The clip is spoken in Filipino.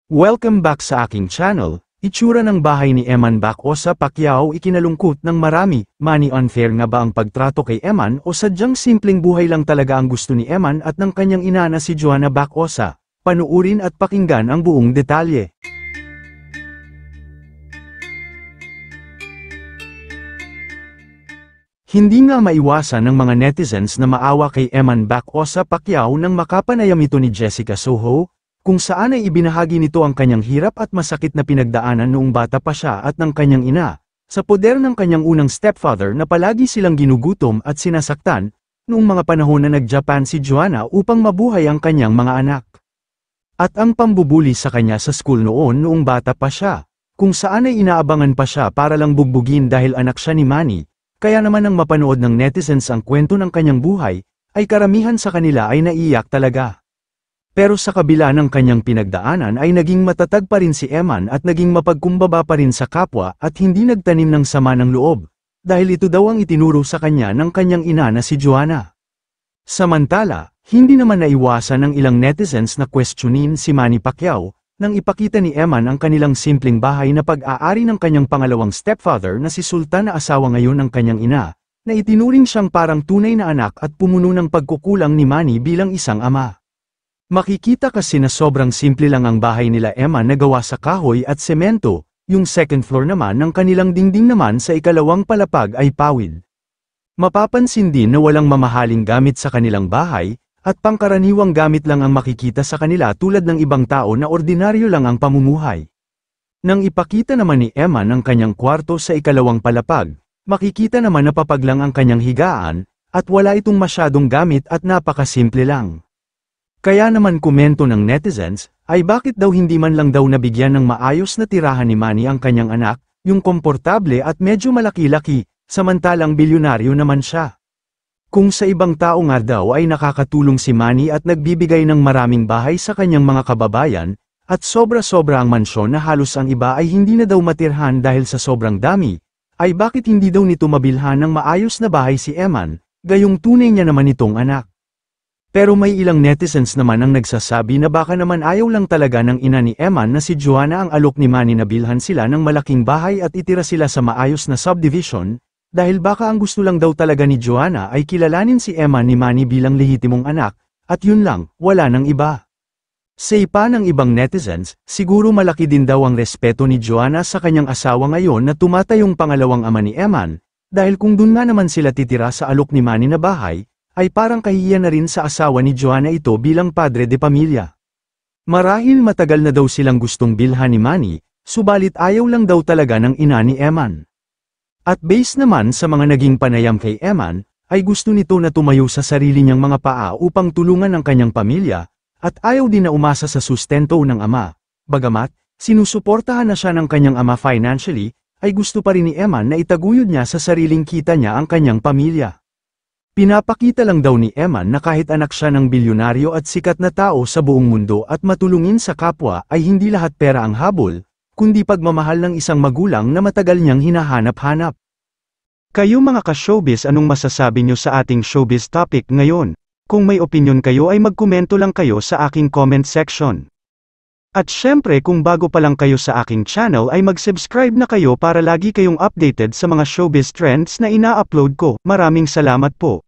Welcome back sa aking channel. Itsura ng bahay ni Eman Bacosa Pacquiao ikinalungkot ng marami. Money unfair nga ba ang pagtrato kay Eman o sadyang simpleng buhay lang talaga ang gusto ni Eman at ng kanyang ina na si Joanna Bacosa? Panuurin at pakinggan ang buong detalye. Hindi nga maiwasan ng mga netizens na maawa kay Eman Bacosa Pacquiao nang makapanayam ito ni Jessica Soho, kung saan ay ibinahagi nito ang kanyang hirap at masakit na pinagdaanan noong bata pa siya at ng kanyang ina, sa poder ng kanyang unang stepfather na palagi silang ginugutom at sinasaktan, noong mga panahon na nag-Japan si Joanna upang mabuhay ang kanyang mga anak. At ang pambubuli sa kanya sa school noong bata pa siya, kung saan ay inaabangan pa siya para lang bugbugin dahil anak siya ni Manny, kaya naman nang mapanood ng netizens ang kwento ng kanyang buhay, ay karamihan sa kanila ay naiiyak talaga. Pero sa kabila ng kanyang pinagdaanan ay naging matatag pa rin si Eman at naging mapagkumbaba pa rin sa kapwa at hindi nagtanim ng sama ng loob, dahil ito daw ang itinuro sa kanya ng kanyang ina na si Joanna. Samantala, hindi naman naiwasan ng ilang netizens na questionin si Manny Pacquiao, nang ipakita ni Eman ang kanilang simpleng bahay na pag-aari ng kanyang pangalawang stepfather na si Sultan na asawa ngayon ng kanyang ina, na itinuring siyang parang tunay na anak at pumuno ng pagkukulang ni Manny bilang isang ama. Makikita kasi na sobrang simple lang ang bahay nila Eman na gawa sa kahoy at semento, yung second floor naman ng kanilang dingding naman sa ikalawang palapag ay pawid. Mapapansin din na walang mamahaling gamit sa kanilang bahay, at pangkaraniwang gamit lang ang makikita sa kanila tulad ng ibang tao na ordinaryo lang ang pamumuhay. Nang ipakita naman ni Eman ang kanyang kwarto sa ikalawang palapag, makikita naman na papag lang ang kanyang higaan, at wala itong masyadong gamit at napakasimple lang. Kaya naman komento ng netizens, ay bakit daw hindi man lang daw nabigyan ng maayos na tirahan ni Manny ang kanyang anak, yung komportable at medyo malaki-laki, samantalang bilyonaryo naman siya. Kung sa ibang tao nga daw ay nakakatulong si Manny at nagbibigay ng maraming bahay sa kanyang mga kababayan, at sobra-sobra ang mansyon na halos ang iba ay hindi na daw matirhan dahil sa sobrang dami, ay bakit hindi daw nito mabilhan ng maayos na bahay si Eman, gayong tunay niya naman itong anak. Pero may ilang netizens naman ang nagsasabi na baka naman ayaw lang talaga ng ina ni Eman na si Joanna ang alok ni Manny na bilhan sila ng malaking bahay at itira sila sa maayos na subdivision, dahil baka ang gusto lang daw talaga ni Joanna ay kilalanin si Eman ni Manny bilang lehitimong anak, at yun lang, wala nang iba. Sa ipa ng ibang netizens, siguro malaki din daw ang respeto ni Joanna sa kanyang asawa ngayon na tumatayong pangalawang ama ni Eman, dahil kung dun nga naman sila titira sa alok ni Manny na bahay, ay parang kahihiyan na rin sa asawa ni Joanna ito bilang padre de pamilya. Marahil matagal na daw silang gustong bilhan ni Manny, subalit ayaw lang daw talaga ng ina ni Eman. At base naman sa mga naging panayam kay Eman, ay gusto nito na tumayo sa sarili niyang mga paa upang tulungan ang kanyang pamilya, at ayaw din na umasa sa sustento ng ama. Bagamat, sinusuportahan na siya ng kanyang ama financially, ay gusto pa rin ni Eman na itaguyod niya sa sariling kita niya ang kanyang pamilya. Pinapakita lang daw ni Eman na kahit anak siya ng bilyonaryo at sikat na tao sa buong mundo at matulungin sa kapwa ay hindi lahat pera ang habol, kundi pagmamahal ng isang magulang na matagal niyang hinahanap-hanap. Kayo mga ka-showbiz, anong masasabi niyo sa ating showbiz topic ngayon? Kung may opinion kayo ay magkomento lang kayo sa aking comment section. At syempre kung bago pa lang kayo sa aking channel ay mag-subscribe na kayo para lagi kayong updated sa mga showbiz trends na ina-upload ko. Maraming salamat po.